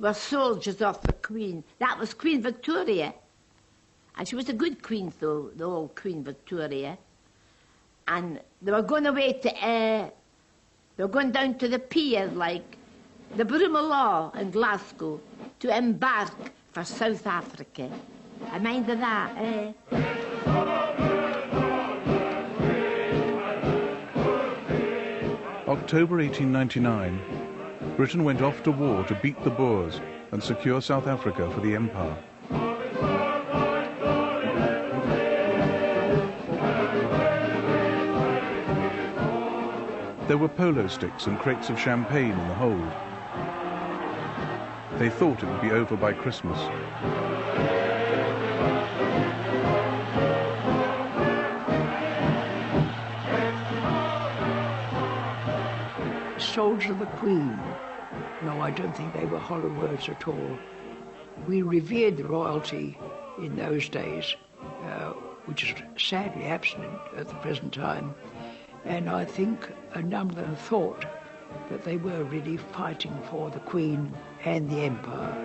were soldiers of the Queen. That was Queen Victoria. And she was a good queen, though, the old Queen Victoria. And they were going away to, they were going down to the pier, like the Brummelaw in Glasgow, to embark for South Africa. I mind of that, eh? October 1899, Britain went off to war to beat the Boers and secure South Africa for the Empire. There were polo sticks and crates of champagne in the hold. They thought it would be over by Christmas. Soldiers of the Queen. No, I don't think they were hollow words at all. We revered the royalty in those days, which is sadly absent at the present time. And I think a number of them thought that they were really fighting for the Queen and the Empire.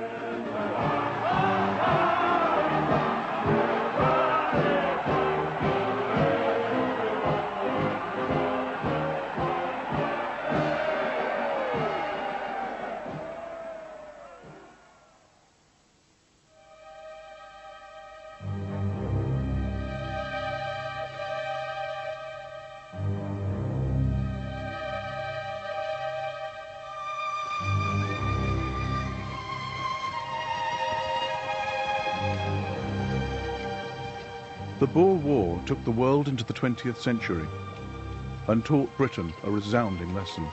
The Boer War took the world into the 20th century and taught Britain a resounding lesson.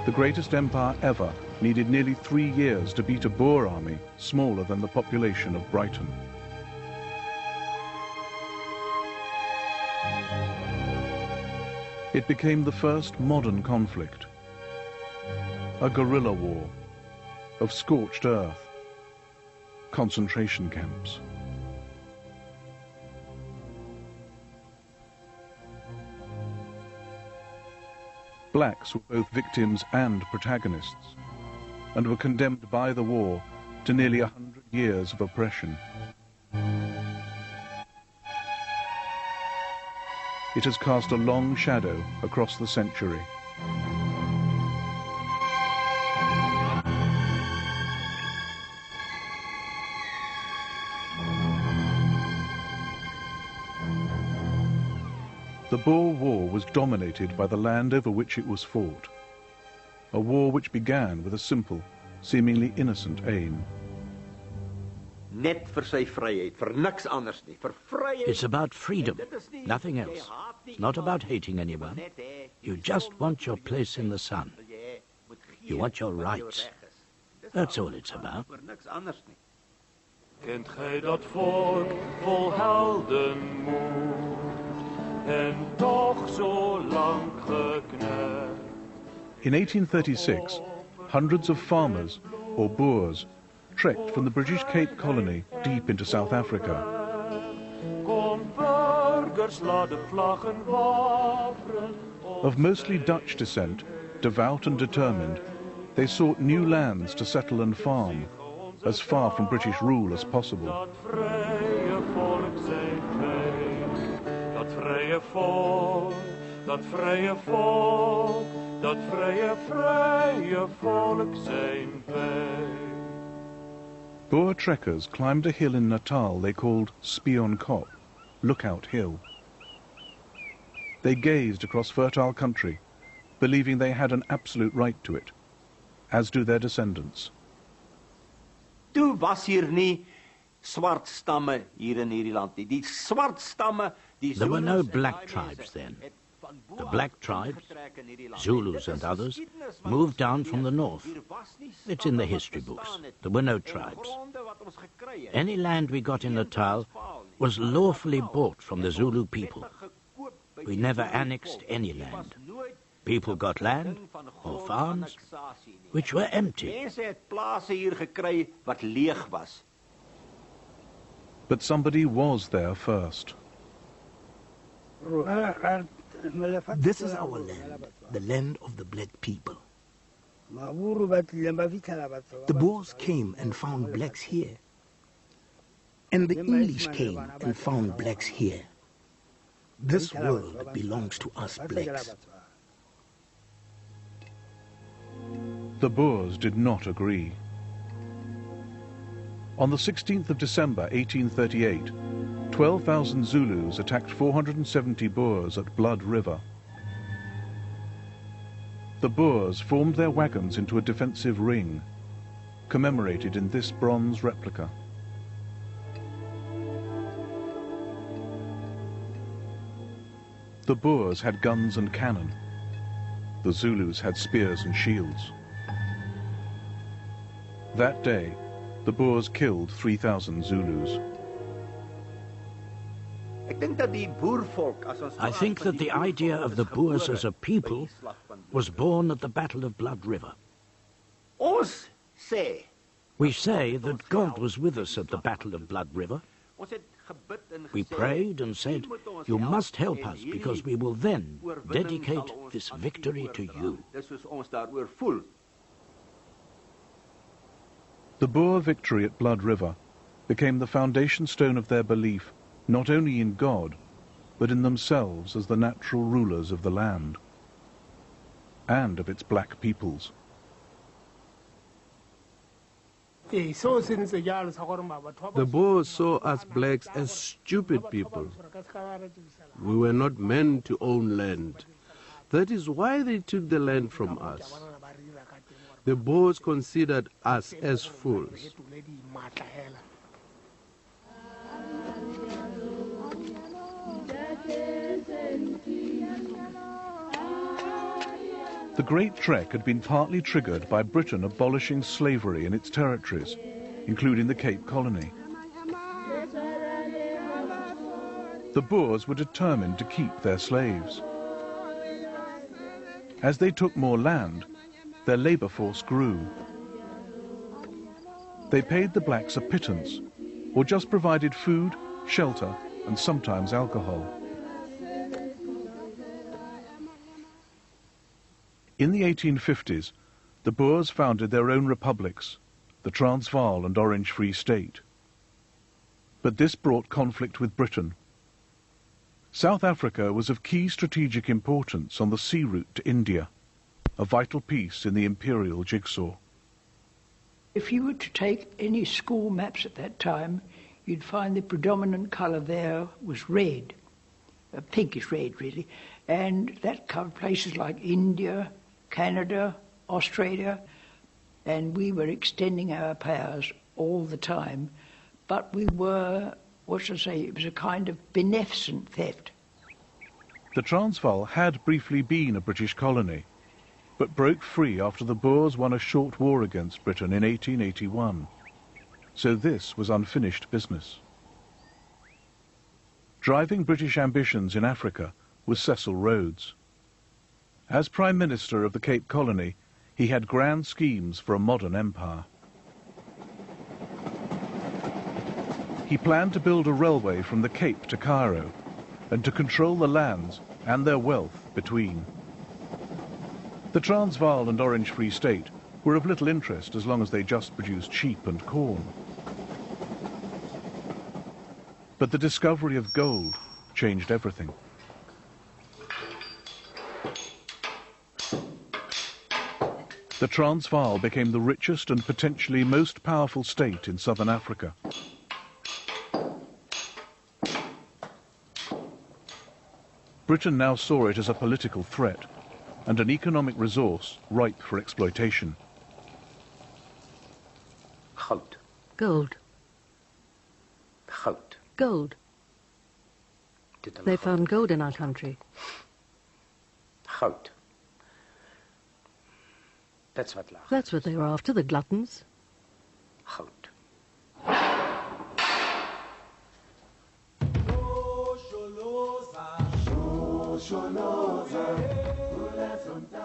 The greatest empire ever needed nearly 3 years to beat a Boer army smaller than the population of Brighton. It became the first modern conflict, a guerrilla war of scorched earth, concentration camps. Blacks were both victims and protagonists, and were condemned by the war to nearly 100 years of oppression. It has cast a long shadow across the century. The Boer War was dominated by the land over which it was fought. A war which began with a simple, seemingly innocent aim. It's about freedom, nothing else. It's not about hating anyone. You just want your place in the sun. You want your rights. That's all it's about. Kent gij dat volk vol heldenmoed en toch zo lang gekneld? In 1836, hundreds of farmers, or Boers, trekked from the British Cape Colony deep into South Africa. Of mostly Dutch descent, devout and determined, they sought new lands to settle and farm, as far from British rule as possible. Boer trekkers climbed a hill in Natal they called Spion Kop, Lookout Hill. They gazed across fertile country, believing they had an absolute right to it, as do their descendants. Toe was hier nie swart stamme hier in hierdie land nie. Die swart stamme, die There were no black tribes then. The black tribes, Zulus and others, moved down from the north. It's in the history books. There were no tribes. Any land we got in Natal was lawfully bought from the Zulu people. We never annexed any land. People got land, or farms, which were empty. But somebody was there first. This is our land, the land of the black people. The Boers came and found blacks here. And the English came and found blacks here. This world belongs to us blacks. The Boers did not agree. On the 16th of December 1838, 12,000 Zulus attacked 470 Boers at Blood River. The Boers formed their wagons into a defensive ring, commemorated in this bronze replica. The Boers had guns and cannon. The Zulus had spears and shields. That day, the Boers killed 3,000 Zulus. I think that the idea of the Boers as a people was born at the Battle of Blood River. We say that God was with us at the Battle of Blood River. We prayed and said, "You must help us, because we will then dedicate this victory to you." The Boer victory at Blood River became the foundation stone of their belief not only in God, but in themselves as the natural rulers of the land and of its black peoples. The Boers saw us blacks as stupid people. We were not meant to own land. That is why they took the land from us. The Boers considered us as fools. The Great Trek had been partly triggered by Britain abolishing slavery in its territories, including the Cape Colony. The Boers were determined to keep their slaves. As they took more land, their labour force grew. They paid the blacks a pittance, or just provided food, shelter, and sometimes alcohol. In the 1850s, the Boers founded their own republics, the Transvaal and Orange Free State. But this brought conflict with Britain. South Africa was of key strategic importance on the sea route to India, a vital piece in the imperial jigsaw. If you were to take any school maps at that time, you'd find the predominant colour there was red, a pinkish red really, and that covered places like India, Canada, Australia, and we were extending our powers all the time, but we were, what should I say, it was a kind of beneficent theft. The Transvaal had briefly been a British colony, but broke free after the Boers won a short war against Britain in 1881. So this was unfinished business. Driving British ambitions in Africa was Cecil Rhodes. As Prime Minister of the Cape Colony, he had grand schemes for a modern empire. He planned to build a railway from the Cape to Cairo and to control the lands and their wealth between. The Transvaal and Orange Free State were of little interest as long as they just produced sheep and corn. But the discovery of gold changed everything. The Transvaal became the richest and potentially most powerful state in southern Africa. Britain now saw it as a political threat and an economic resource ripe for exploitation. Gold. Gold. They found gold in our country. That's what they were after, the gluttons.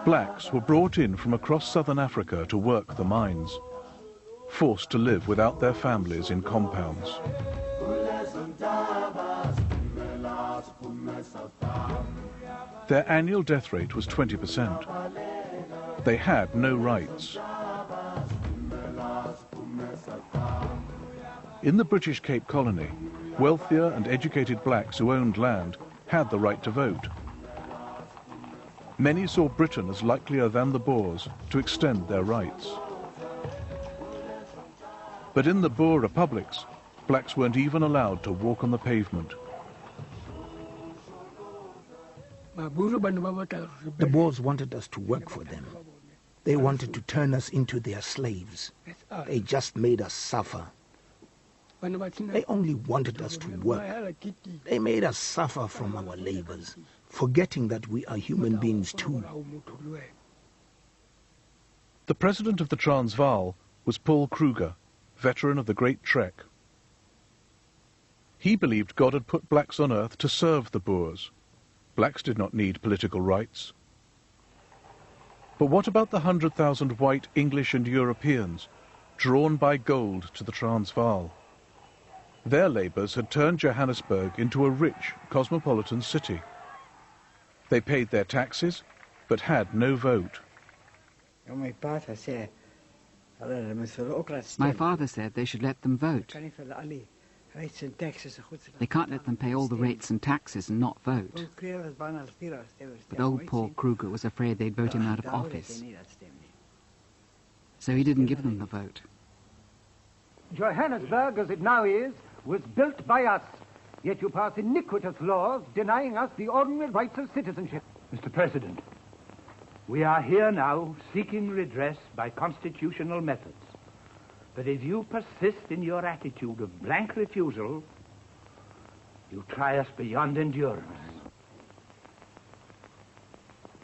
Blacks were brought in from across southern Africa to work the mines, forced to live without their families in compounds. Their annual death rate was 20%. They had no rights. In the British Cape Colony, wealthier and educated blacks who owned land had the right to vote. Many saw Britain as likelier than the Boers to extend their rights. But in the Boer republics, blacks weren't even allowed to walk on the pavement. The Boers wanted us to work for them. They wanted to turn us into their slaves. They just made us suffer. They only wanted us to work. They made us suffer from our labors, forgetting that we are human beings too. The president of the Transvaal was Paul Kruger, veteran of the Great Trek. He believed God had put blacks on earth to serve the Boers. Blacks did not need political rights. But what about the 100,000 white English and Europeans drawn by gold to the Transvaal? Their labours had turned Johannesburg into a rich, cosmopolitan city. They paid their taxes, but had no vote. My father said they should let them vote. They can't let them pay all the rates and taxes and not vote. But old Paul Kruger was afraid they'd vote him out of office. So he didn't give them the vote. Johannesburg, as it now is, was built by us. Yet you pass iniquitous laws denying us the ordinary rights of citizenship. Mr. President, we are here now seeking redress by constitutional methods. But if you persist in your attitude of blank refusal, you try us beyond endurance.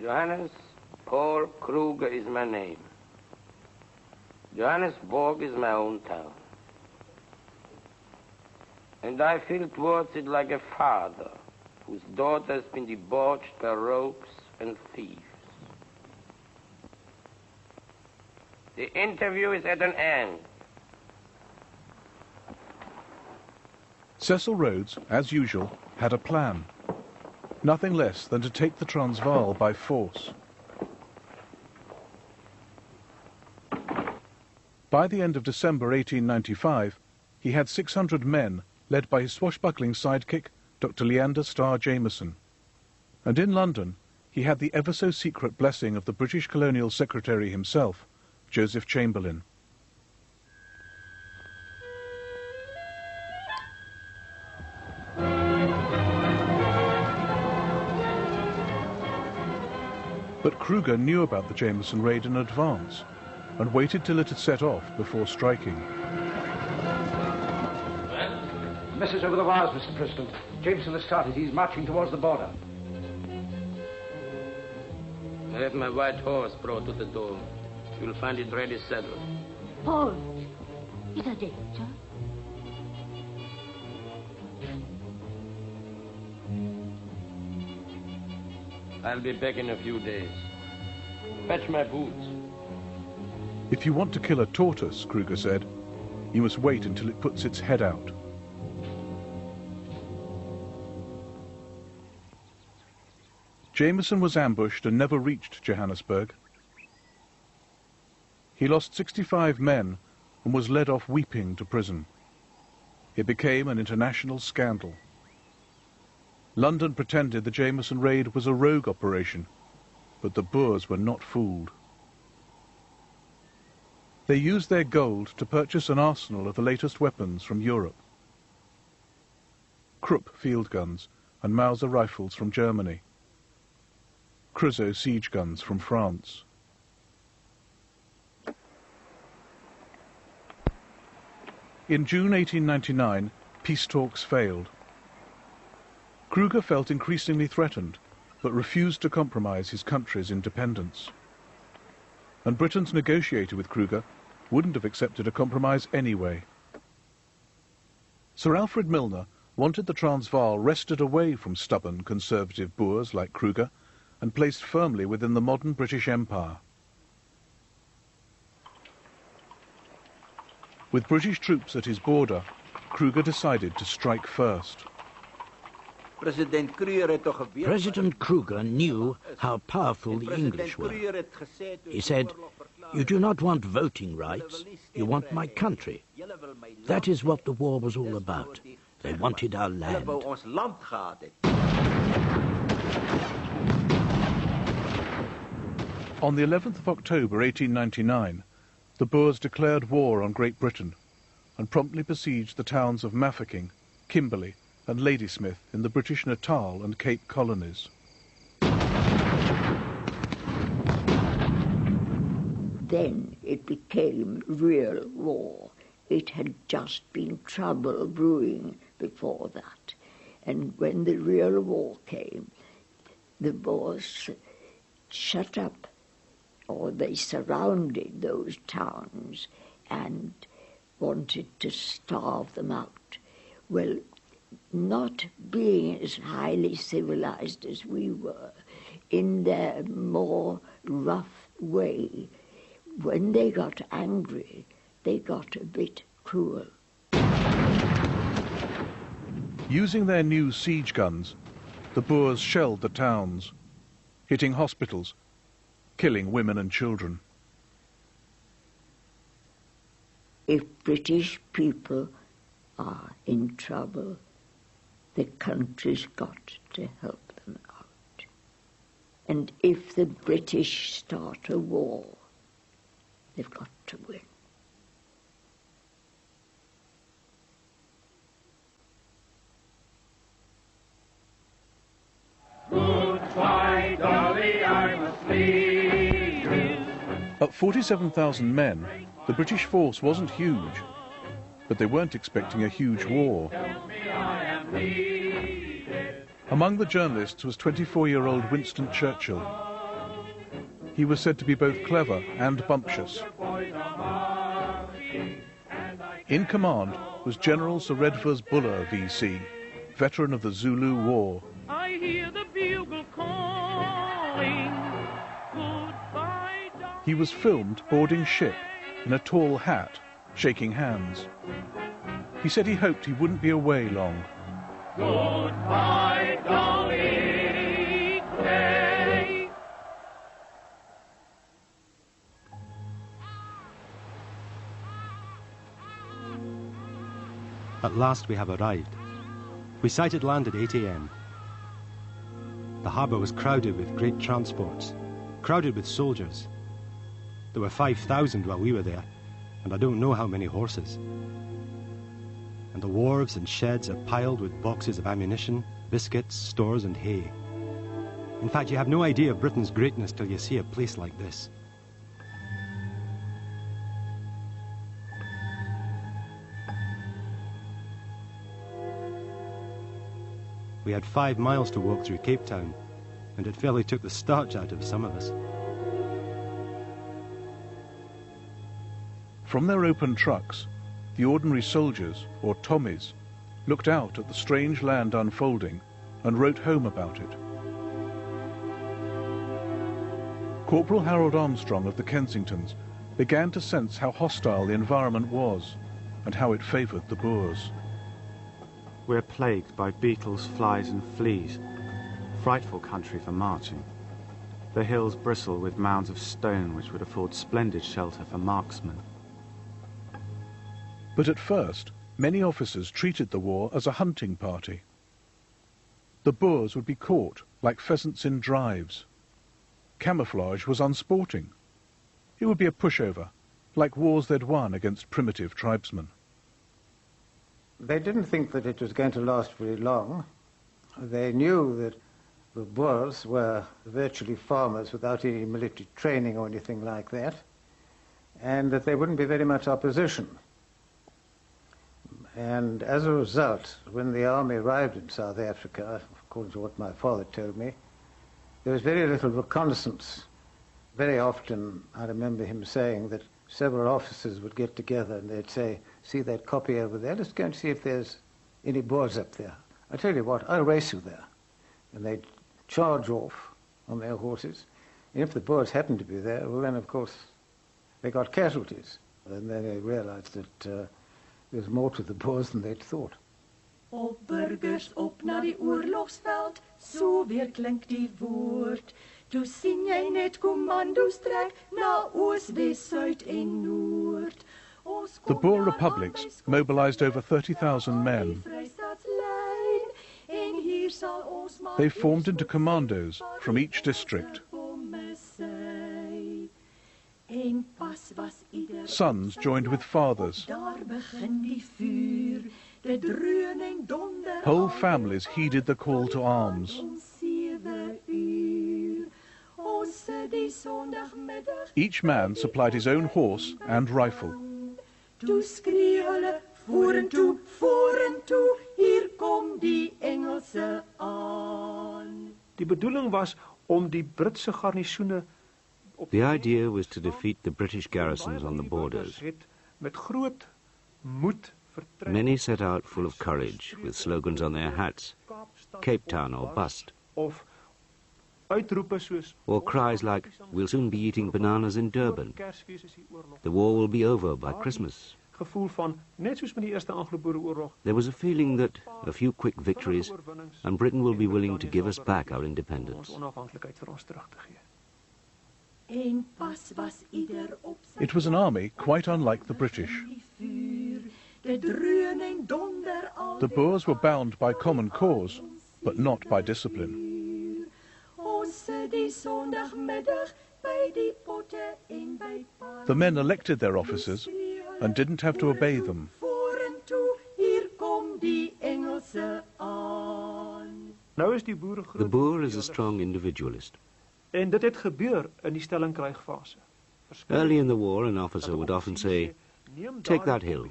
Johannes Paul Kruger is my name. Johannesburg is my own town. And I feel towards it like a father whose daughter has been debauched by rogues and thieves. The interview is at an end. Cecil Rhodes, as usual, had a plan. Nothing less than to take the Transvaal by force. By the end of December 1895, he had 600 men led by his swashbuckling sidekick, Dr. Leander Starr Jameson. And in London, he had the ever-so-secret blessing of the British Colonial Secretary himself, Joseph Chamberlain. But Kruger knew about the Jameson raid in advance and waited till it had set off before striking. Message over the wires, Mr. President. Jameson has started. He's marching towards the border. I have my white horse brought to the door. You'll find it ready saddled. Paul, is there danger? I'll be back in a few days. Fetch my boots. If you want to kill a tortoise, Kruger said, you must wait until it puts its head out. Jameson was ambushed and never reached Johannesburg. He lost 65 men and was led off weeping to prison. It became an international scandal. London pretended the Jameson raid was a rogue operation, but the Boers were not fooled. They used their gold to purchase an arsenal of the latest weapons from Europe. Krupp field guns and Mauser rifles from Germany. Creusot siege guns from France. In June 1899, peace talks failed. Kruger felt increasingly threatened, but refused to compromise his country's independence. And Britain's negotiator with Kruger wouldn't have accepted a compromise anyway. Sir Alfred Milner wanted the Transvaal wrested away from stubborn conservative Boers like Kruger and placed firmly within the modern British Empire. With British troops at his border, Kruger decided to strike first. President Kruger knew how powerful the English were. He said, "You do not want voting rights, you want my country." That is what the war was all about. They wanted our land. On the 11th of October 1899, the Boers declared war on Great Britain and promptly besieged the towns of Mafeking, Kimberley and Ladysmith in the British Natal and Cape Colonies. Then it became real war. It had just been trouble brewing before that. And when the real war came, the Boers shut up, or they surrounded those towns and wanted to starve them out. Well, not being as highly civilized as we were, in their more rough way, when they got angry, they got a bit cruel. Using their new siege guns, the Boers shelled the towns, hitting hospitals, killing women and children. If British people are in trouble, the country's got to help them out. And if the British start a war, they've got to win. Goodbye, Dolly, I must leave you. At 47,000 men, the British force wasn't huge, but they weren't expecting a huge war. Among the journalists was 24-year-old Winston Churchill. He was said to be both clever and bumptious. In command was General Sir Redvers Buller, VC, veteran of the Zulu War. I hear the bugle calling. Goodbye, darling. He was filmed boarding ship in a tall hat, shaking hands. He said he hoped he wouldn't be away long. Goodbye, Dolly Gray. At last we have arrived. We sighted land at 8 a.m. The harbour was crowded with great transports, crowded with soldiers. There were 5,000 while we were there, and I don't know how many horses. And the wharves and sheds are piled with boxes of ammunition, biscuits, stores and hay. In fact, you have no idea of Britain's greatness till you see a place like this. We had 5 miles to walk through Cape Town, and it fairly took the starch out of some of us. From their open trucks, the ordinary soldiers, or Tommies, looked out at the strange land unfolding and wrote home about it. Corporal Harold Armstrong of the Kensingtons began to sense how hostile the environment was and how it favoured the Boers. We're plagued by beetles, flies and fleas. Frightful country for marching. The hills bristle with mounds of stone which would afford splendid shelter for marksmen. But at first, many officers treated the war as a hunting party. The Boers would be caught like pheasants in drives. Camouflage was unsporting. It would be a pushover, like wars they'd won against primitive tribesmen. They didn't think that it was going to last very long. They knew that the Boers were virtually farmers without any military training or anything like that, and that there wouldn't be very much opposition. And as a result, when the army arrived in South Africa, according to what my father told me, there was very little reconnaissance. Very often, I remember him saying that several officers would get together and they'd say, "See that kopje over there? Let's go and see if there's any Boers up there. I tell you what, I'll race you there." And they'd charge off on their horses. And if the Boers happened to be there, well then, of course, they got casualties. And then they realized that there was more to the Boers than they'd thought. Op burgers op na die oorlogsveld, so weer klink die woord. Toe sien jy net kommando's trek na oos, wes, suid en noord. The Boer republics mobilized over 30,000 men. They formed into commandos from each district. Sons joined with fathers. Whole families heeded the call to arms. Each man supplied his own horse and rifle. Toe skree hulle vorentoe, vorentoe, hier kom die Engelse aan. Die bedoeling was om die Britse garnisoene The idea was to defeat the British garrisons on the borders. met groot moed vertrek. Many set out full of courage, with slogans on their hats, Cape Town or bust, Of uitroepe soos or cries like, we'll soon be eating bananas in Durban. Kersfees is die oorlog. The war will be over by Christmas. Gevoel van net soos met die eerste Anglo-Boereoorlog. There was a feeling that a few quick victories and Britain will be willing to give us back our independence. Ons onafhanklikheid vir ons terug te gee. En pas was ieder op sy It was an army quite unlike the British. vuur, dit dreun en donder al The Boers were bound by common cause, but not by discipline. ons sit die Sondagmiddag by die potte en by paal. The men elected their officers and didn't have to obey them. Vorentoe, hier kom die Engelse aan. Nou is die boere The Boer is a strong individualist. En dit het gebeur in die stellingkrygfase. Early in the war, an officer would often say, take that hill.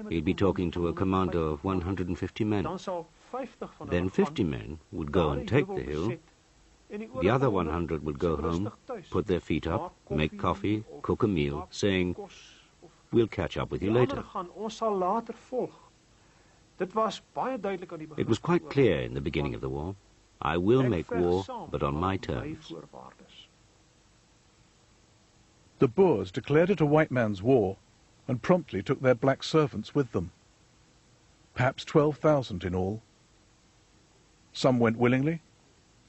He'd be talking to a commando of 150 men. Dan sal 50 van Then 50 men would go and take the hill. The other 100 would go home, put their feet up, make coffee, cook a meal, saying, we'll catch up with you later. Ons sal later volg. Dit was baie duidelik aan die begin. It was quite clear in the beginning of the war. I will make war, but on my terms. The Boers declared it a white man's war and promptly took their black servants with them. Perhaps 12,000 in all. Some went willingly.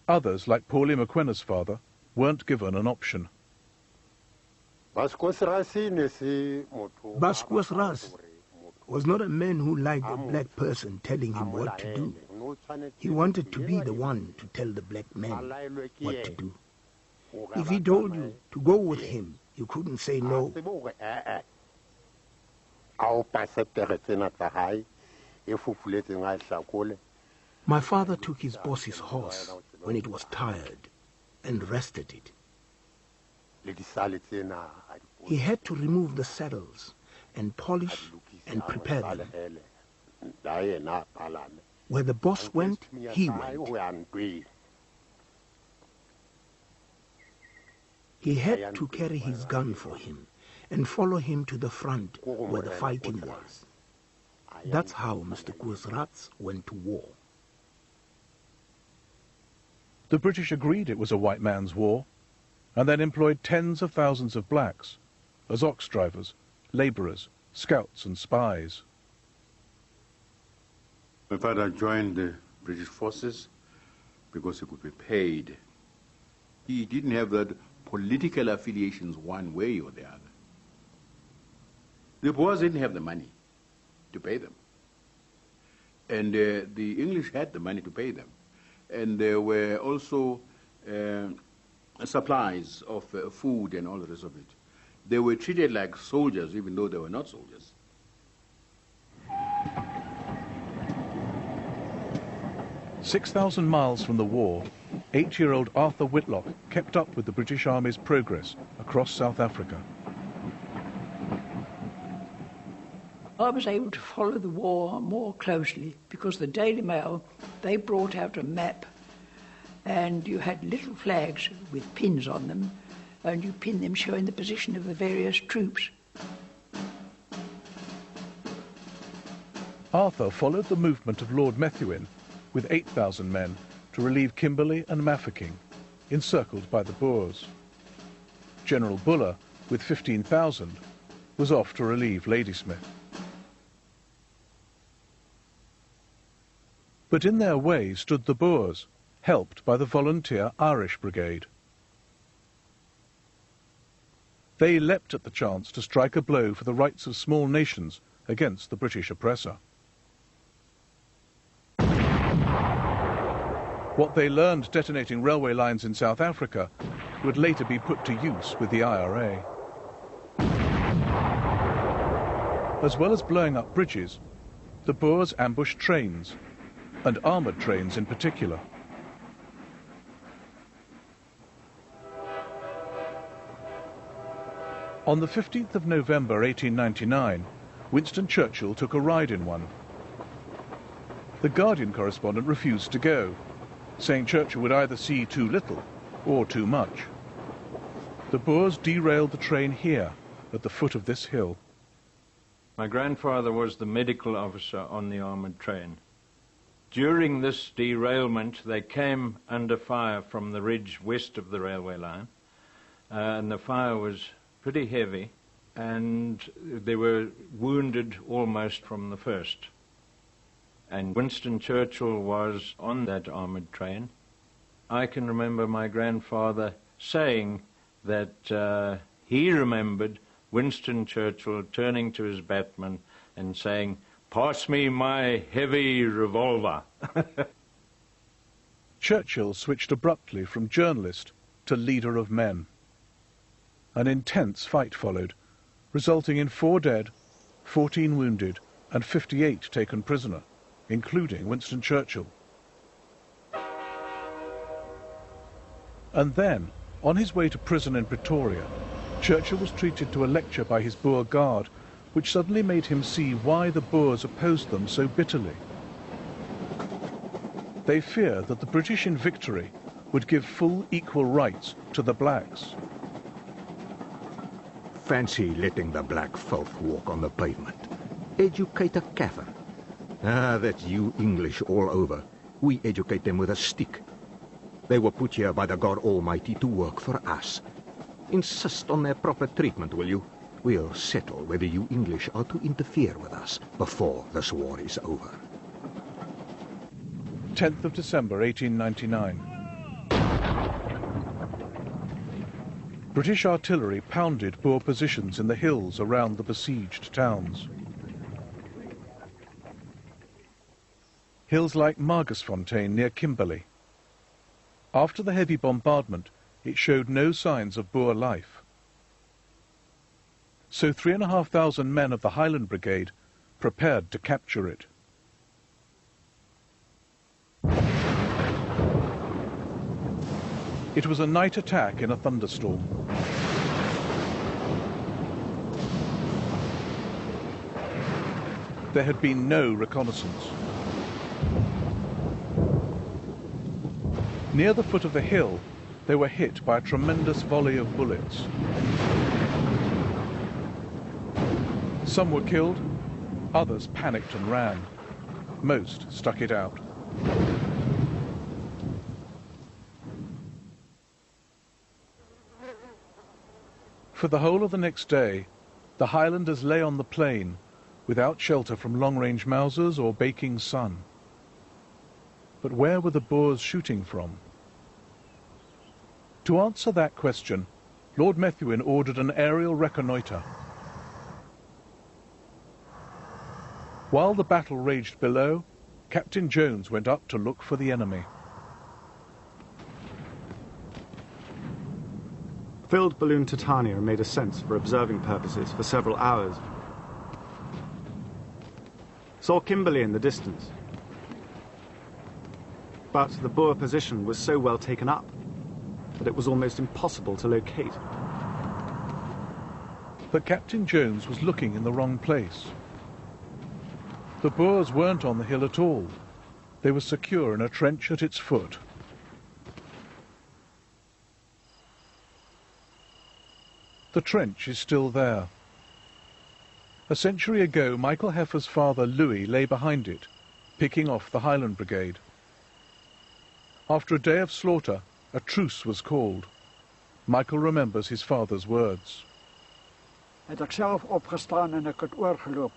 Others, like Paulie McQuenna's father, weren't given an option. Basquez Ras was not a man who liked a black person telling him what to do. He wanted to be the one to tell the black man what to do. If he told you to go with him, you couldn't say no. My father took his boss's horse when it was tired and rested it. He had to remove the saddles and polish and prepare them. Where the boss went, he went. He had to carry his gun for him and follow him to the front where the fighting was. That's how Mr. Koosrats went to war. The British agreed it was a white man's war and then employed tens of thousands of blacks as ox drivers, labourers, scouts and spies. My father joined the British forces because he could be paid. He didn't have that political affiliations one way or the other. The Boers didn't have the money to pay them. And the English had the money to pay them. And there were also supplies of food and all the rest of it. They were treated like soldiers even though they were not soldiers. "6,000 miles from the war, 8-year-old Arthur Whitlock kept up with the British Army's progress across South Africa. I was able to follow the war more closely because the Daily Mail, they brought out a map and you had little flags with pins on them and you pinned them showing the position of the various troops. Arthur followed the movement of Lord Methuen with 8,000 men to relieve Kimberley and Mafeking, encircled by the Boers. General Buller, with 15,000, was off to relieve Ladysmith. But in their way stood the Boers, helped by the volunteer Irish Brigade. They leapt at the chance to strike a blow for the rights of small nations against the British oppressor. What they learned detonating railway lines in South Africa would later be put to use with the IRA. As well as blowing up bridges, the Boers ambushed trains, and armoured trains in particular. On the 15th of November 1899, Winston Churchill took a ride in one. The Guardian correspondent refused to go, saying Churchill would either see too little or too much. The Boers derailed the train here, at the foot of this hill. My grandfather was the medical officer on the armoured train. During this derailment, they came under fire from the ridge west of the railway line, and the fire was pretty heavy, and they were wounded almost from the first. And Winston Churchill was on that armoured train. I can remember my grandfather saying that he remembered Winston Churchill turning to his batman and saying, "Pass me my heavy revolver." Churchill switched abruptly from journalist to leader of men. An intense fight followed, resulting in 4 dead, 14 wounded, and 58 taken prisoner, including Winston Churchill. And then, on his way to prison in Pretoria, Churchill was treated to a lecture by his Boer guard, which suddenly made him see why the Boers opposed them so bitterly. They feared that the British in victory would give full equal rights to the blacks. Fancy letting the black filth walk on the pavement. Educate a Kaffir. Ah, that's you English all over. We educate them with a stick. They were put here by the God Almighty to work for us. Insist on their proper treatment, will you? We'll settle whether you English are to interfere with us before this war is over. 10th of December 1899. British artillery pounded Boer positions in the hills around the besieged towns. Hills like Margesfontein near Kimberley. After the heavy bombardment, it showed no signs of Boer life. So 3,500 men of the Highland Brigade prepared to capture it. It was a night attack in a thunderstorm. There had been no reconnaissance. Near the foot of the hill, they were hit by a tremendous volley of bullets. Some were killed, others panicked and ran. Most stuck it out. For the whole of the next day, the Highlanders lay on the plain, without shelter from long-range Mausers or baking sun. But where were the Boers shooting from? To answer that question, Lord Methuen ordered an aerial reconnoitre. While the battle raged below, Captain Jones went up to look for the enemy. Filled balloon Titania made ascents for observing purposes for several hours. Saw Kimberley in the distance. But the Boer position was so well taken up that it was almost impossible to locate. But Captain Jones was looking in the wrong place. The Boers weren't on the hill at all. They were secure in a trench at its foot. The trench is still there. A century ago, Michael Heffer's father, Louis, lay behind it, picking off the Highland Brigade. After a day of slaughter, a truce was called. Michael remembers his father's words. Het ek self opgestaan en ek het oorgeloop.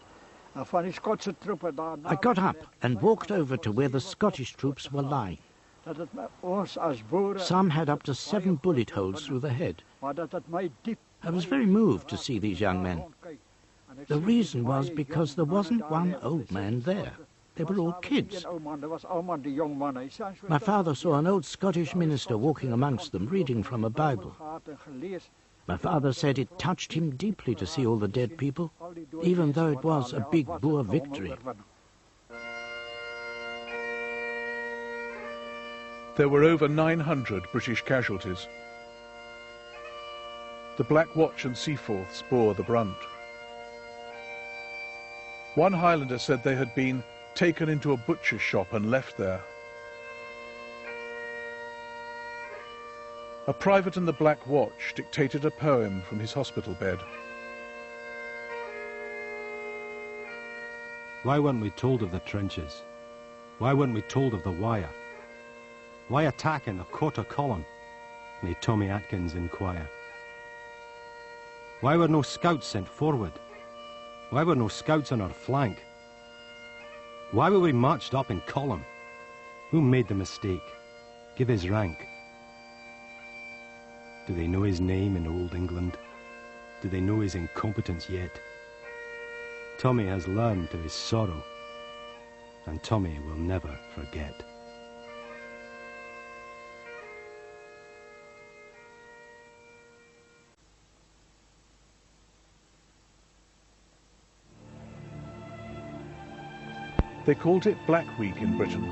I got up and walked over to where the Scottish troops were lying. Some had up to 7 bullet holes through the head. I was very moved to see these young men. The reason was because there wasn't one old man there. They were all kids. My father saw an old Scottish minister walking amongst them, reading from a Bible. My father said it touched him deeply to see all the dead people, even though it was a big Boer victory. There were over 900 British casualties. The Black Watch and Seaforths bore the brunt. One Highlander said they had been taken into a butcher's shop and left there. A private in the Black Watch dictated a poem from his hospital bed. Why weren't we told of the trenches? Why weren't we told of the wire? Why attack in a quarter column? May Tommy Atkins inquire. Why were no scouts sent forward? Why were no scouts on our flank? Why were we marched up in column? Who made the mistake? Give his rank. Do they know his name in old England? Do they know his incompetence yet? Tommy has learned to his sorrow, and Tommy will never forget. They called it Black Week in Britain.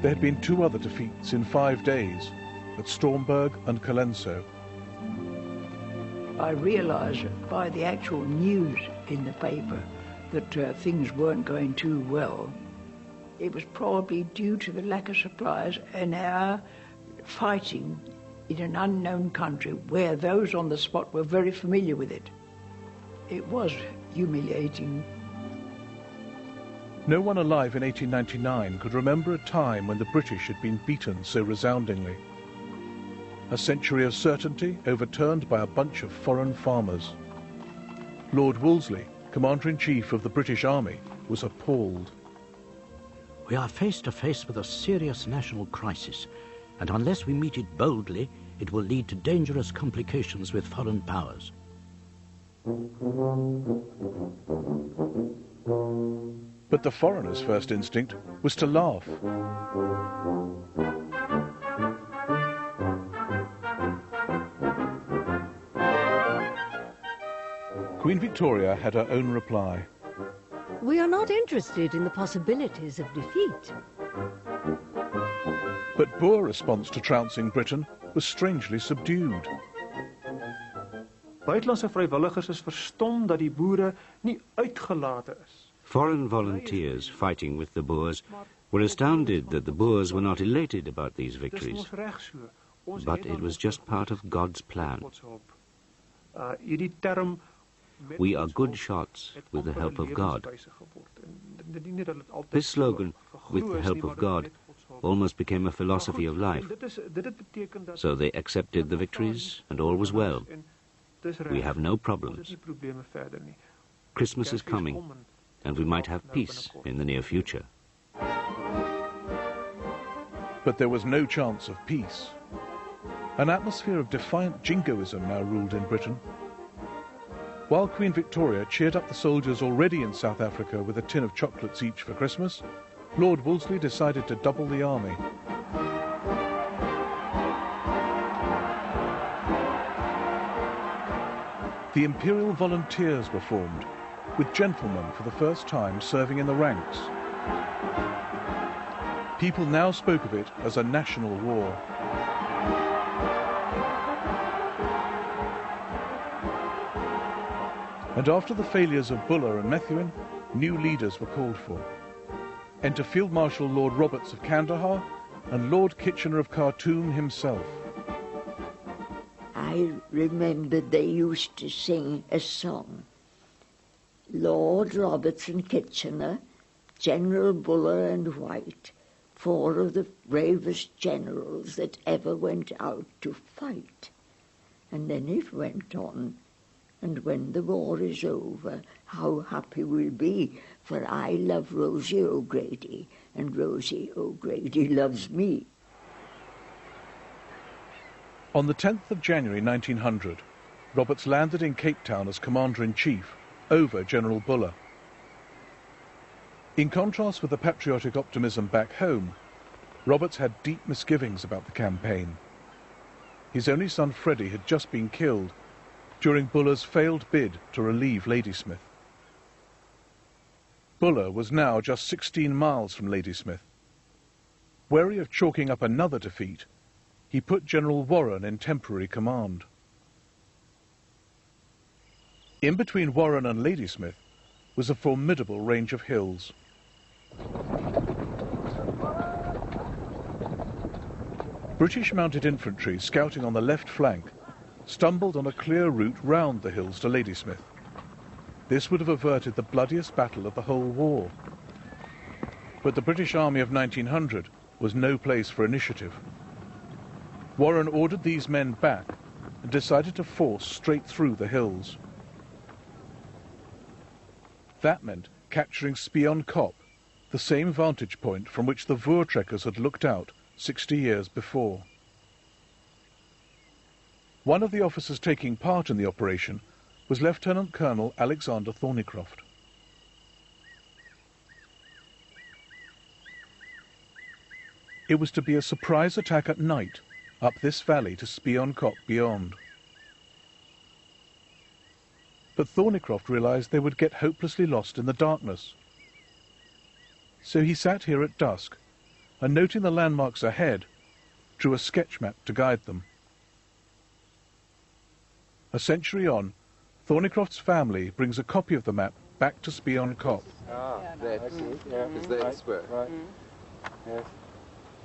There had been 2 other defeats in 5 days, at Stormberg and Colenso. I realised by the actual news in the paper that things weren't going too well. It was probably due to the lack of supplies and our fighting in an unknown country where those on the spot were very familiar with it. It was humiliating. No one alive in 1899 could remember a time when the British had been beaten so resoundingly. A century of certainty overturned by a bunch of foreign farmers. Lord Wolseley, Commander-in-Chief of the British Army, was appalled. We are face to face with a serious national crisis, and unless we meet it boldly, it will lead to dangerous complications with foreign powers. But the foreigners' first instinct was to laugh. Queen Victoria had her own reply. We are not interested in the possibilities of defeat. But Boer response to trouncing Britain was strangely subdued. Buitelandse vrywilligers is verstom dat die boere nie uitgelate is. Foreign volunteers fighting with the Boers were astounded that the Boers were not elated about these victories. But it was just part of God's plan. Hierdie term We are good shots with the help of God. This slogan, with the help of God, almost became a philosophy of life. So they accepted the victories and all was well. We have no problems. Christmas is coming and we might have peace in the near future. But there was no chance of peace. An atmosphere of defiant jingoism now ruled in Britain. While Queen Victoria cheered up the soldiers already in South Africa with a tin of chocolates each for Christmas, Lord Wolseley decided to double the army. The Imperial Volunteers were formed, with gentlemen for the first time serving in the ranks. People now spoke of it as a national war. And after the failures of Buller and Methuen, new leaders were called for. Enter Field Marshal Lord Roberts of Kandahar and Lord Kitchener of Khartoum himself. I remember they used to sing a song. Lord Roberts and Kitchener, General Buller and White, 4 of the bravest generals that ever went out to fight. And then it went on. And when the war is over, how happy we'll be, for I love Rosie O'Grady, and Rosie O'Grady loves me. On the 10th of January 1900, Roberts landed in Cape Town as Commander-in-Chief over General Buller. In contrast with the patriotic optimism back home, Roberts had deep misgivings about the campaign. His only son Freddie had just been killed during Buller's failed bid to relieve Ladysmith. Buller was now just 16 miles from Ladysmith. Wary of chalking up another defeat, he put General Warren in temporary command. In between Warren and Ladysmith was a formidable range of hills. British mounted infantry scouting on the left flank stumbled on a clear route round the hills to Ladysmith. This would have averted the bloodiest battle of the whole war. But the British Army of 1900 was no place for initiative. Warren ordered these men back and decided to force straight through the hills. That meant capturing Spion Kop, the same vantage point from which the Boer trekkers had looked out 60 years before. One of the officers taking part in the operation was Lieutenant Colonel Alexander Thornycroft. It was to be a surprise attack at night up this valley to Spion Kop beyond. But Thornycroft realized they would get hopelessly lost in the darkness. So he sat here at dusk and, noting the landmarks ahead, drew a sketch map to guide them. A century on, Thornycroft's family brings a copy of the map back to Spion Kop. Ah, that is the spur. Right. Yes.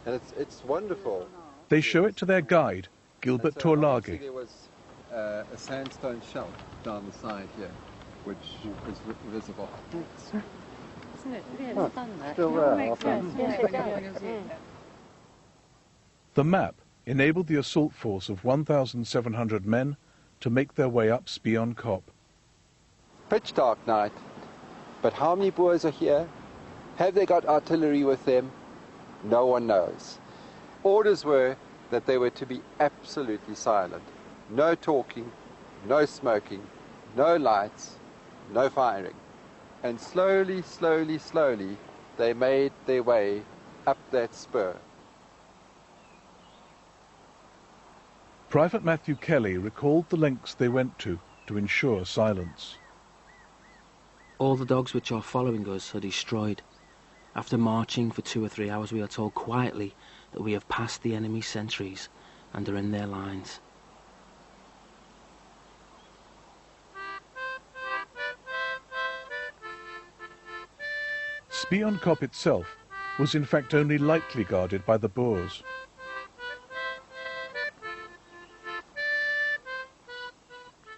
And it's wonderful. They show it to their guide, Gilbert Torlage. There was a sandstone shelf down the side here, which is visible. Isn't it? Yeah, it's fun, that. Still there. Yes, it does. The map enabled the assault force of 1,700 men to make their way up Spion Kop. Pitch dark night, but how many Boers are here? Have they got artillery with them? No one knows. Orders were that they were to be absolutely silent. No talking, no smoking, no lights, no firing. And slowly, slowly, slowly, they made their way up that spur. Private Matthew Kelly recalled the lengths they went to ensure silence. All the dogs which are following us are destroyed. After marching for 2 or 3 hours, we are told quietly that we have passed the enemy's sentries and are in their lines. Spion Kop itself was in fact only lightly guarded by the Boers.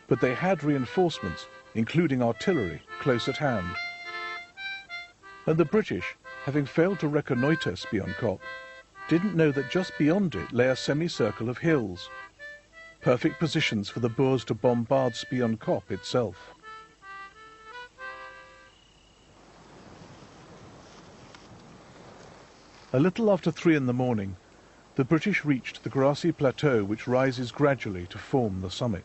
But they had reinforcements, including artillery, close at hand. And the British, having failed to reconnoitre Spion Kop, didn't know that just beyond it lay a semicircle of hills, perfect positions for the Boers to bombard Spion Kop itself. A little after 3 in the morning, the British reached the grassy plateau which rises gradually to form the summit.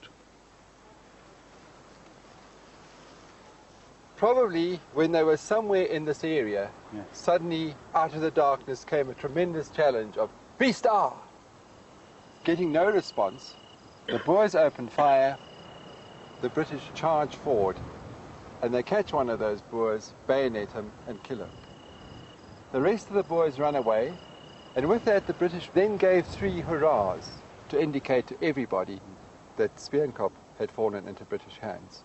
Probably when they were somewhere in this area, suddenly out of the darkness came a tremendous challenge of "Beast R!" Getting no response, the Boers opened fire, the British charge forward, and they catch one of those Boers, bayonet him and kill him. The rest of the Boers run away, and with that the British then gave 3 hurrahs to indicate to everybody that Spion Kop had fallen into British hands.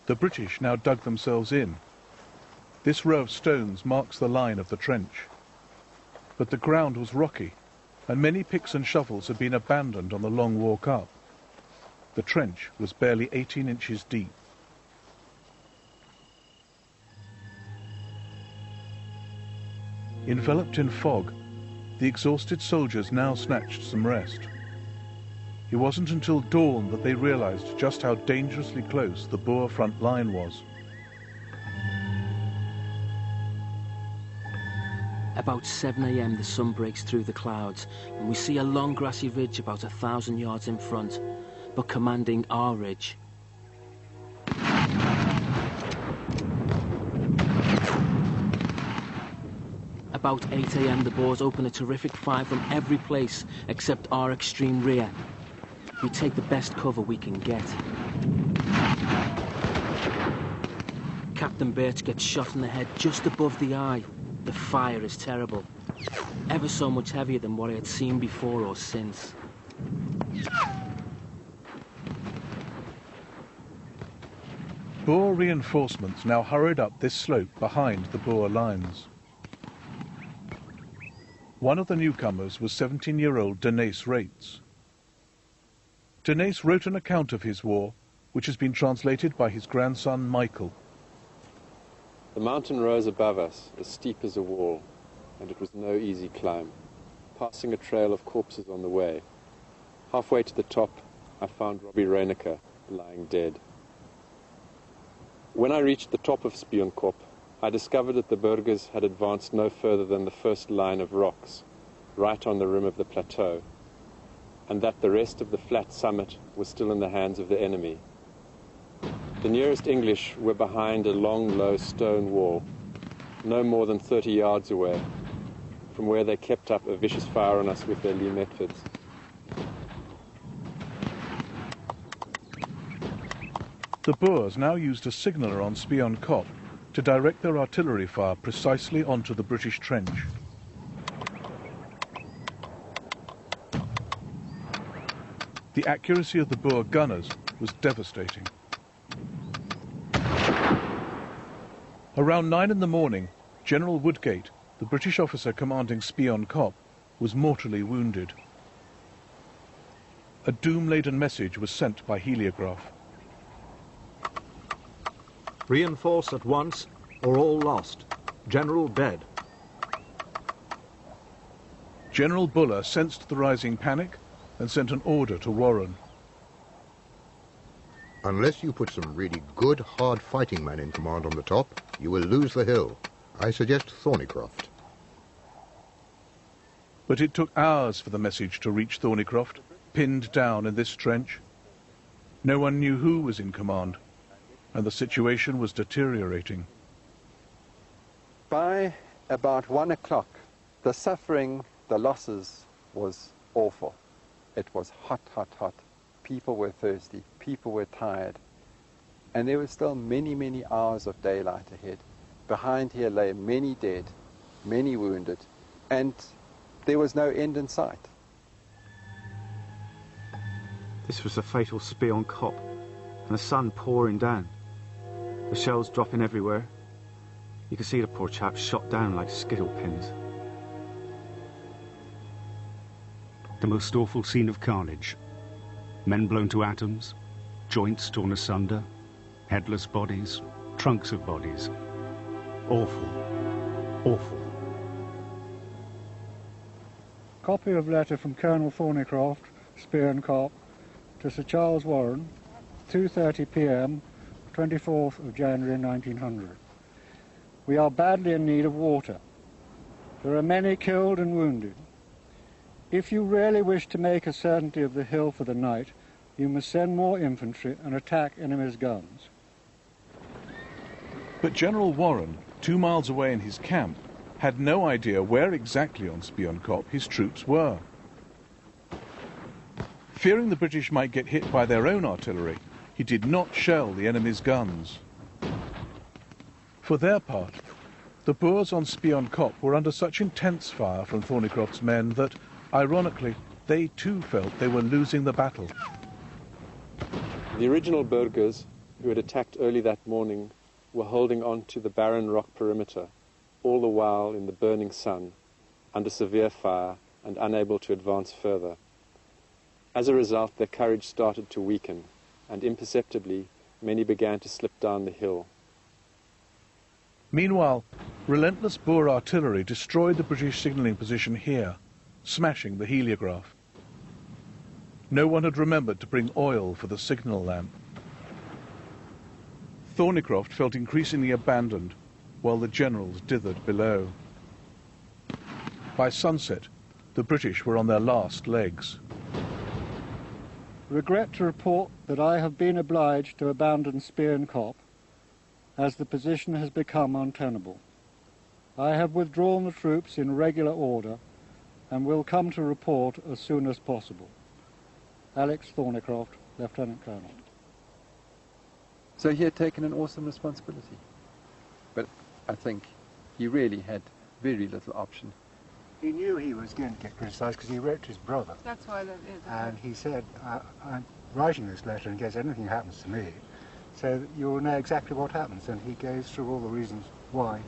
The British now dug themselves in. This row of stones marks the line of the trench. But the ground was rocky, and many picks and shovels had been abandoned on the long walk up. The trench was barely 18 inches deep. Enveloped in fog, the exhausted soldiers now snatched some rest. It wasn't until dawn that they realized just how dangerously close the Boer front line was. About 7 a.m. the sun breaks through the clouds and we see a long grassy ridge about 1,000 yards in front, but commanding our ridge. About 8 a.m. the Boers open a terrific fire from every place except our extreme rear. We take the best cover we can get. Captain Birch gets shot in the head just above the eye. The fire is terrible, ever so much heavier than what I had seen before or since. Boer reinforcements now hurried up this slope behind the Boer lines. One of the newcomers was 17-year-old Deneys Rates. Deneys wrote an account of his war, which has been translated by his grandson Michael. The mountain rose above us, as steep as a wall, and it was no easy climb, passing a trail of corpses on the way. Halfway to the top, I found Robbie Reinecker lying dead. When I reached the top of Spionkop, I discovered that the burghers had advanced no further than the first line of rocks, right on the rim of the plateau, and that the rest of the flat summit was still in the hands of the enemy. The nearest English were behind a long, low stone wall, no more than 30 yards away, from where they kept up a vicious fire on us with their Lee Metfords. The Boers now used a signaller on Spionkop to direct their artillery fire precisely onto the British trench. The accuracy of the Boer gunners was devastating. Around 9 in the morning, General Woodgate, the British officer commanding Spionkop, was mortally wounded. A doom-laden message was sent by heliograph. Reinforce at once, or all lost. General dead. General Buller sensed the rising panic and sent an order to Warren. Unless you put some really good, hard fighting men in command on the top, you will lose the hill. I suggest Thornycroft. But it took hours for the message to reach Thornycroft, pinned down in this trench. No one knew who was in command, and the situation was deteriorating. By about 1 o'clock, the suffering, the losses was awful. It was hot, hot, hot. People were thirsty, people were tired, and there were still many, many hours of daylight ahead. Behind here lay many dead, many wounded, and there was no end in sight. This was the fatal Spionkop, and the sun pouring down. The shells dropping everywhere. You could see the poor chap shot down like skittle pins. The most awful scene of carnage. Men blown to atoms, joints torn asunder, headless bodies, trunks of bodies. Awful, awful. Copy of letter from Colonel Thornycroft, Spionkop, to Sir Charles Warren, 2:30 p.m., 24th of January 1900. We are badly in need of water. There are many killed and wounded. If you really wish to make a certainty of the hill for the night, you must send more infantry and attack enemy's guns. But General Warren, 2 miles away in his camp, had no idea where exactly on Spionkop his troops were. Fearing the British might get hit by their own artillery, he did not shell the enemy's guns. For their part, the Boers on Spionkop were under such intense fire from Thornycroft's men that, ironically, they too felt they were losing the battle. The original burghers, who had attacked early that morning, were holding on to the barren rock perimeter, all the while in the burning sun, under severe fire and unable to advance further. As a result, their courage started to weaken, and imperceptibly, many began to slip down the hill. Meanwhile, relentless Boer artillery destroyed the British signalling position here, smashing the heliograph. No one had remembered to bring oil for the signal lamp. Thornycroft felt increasingly abandoned, while the generals dithered below. By sunset, the British were on their last legs. Regret to report that I have been obliged to abandon Spearn Cop, as the position has become untenable. I have withdrawn the troops in regular order and will come to report as soon as possible. Alex Thornycroft, Lieutenant Colonel. So he had taken an awesome responsibility. But I think he really had very little option. He knew he was going to get criticised because he wrote to his brother. That's why that is. And he said, I'm writing this letter in case anything happens to me, so that you'll know exactly what happens. And he goes through all the reasons why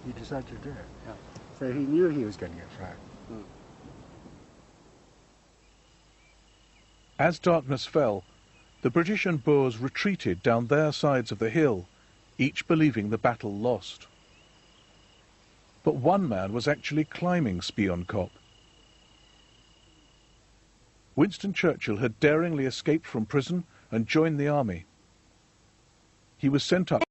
he decided to do it. Yeah. So he knew he was going to get fragged. As darkness fell, the British and Boers retreated down their sides of the hill, each believing the battle lost. But one man was actually climbing Spion Kop. Winston Churchill had daringly escaped from prison and joined the army. He was sent up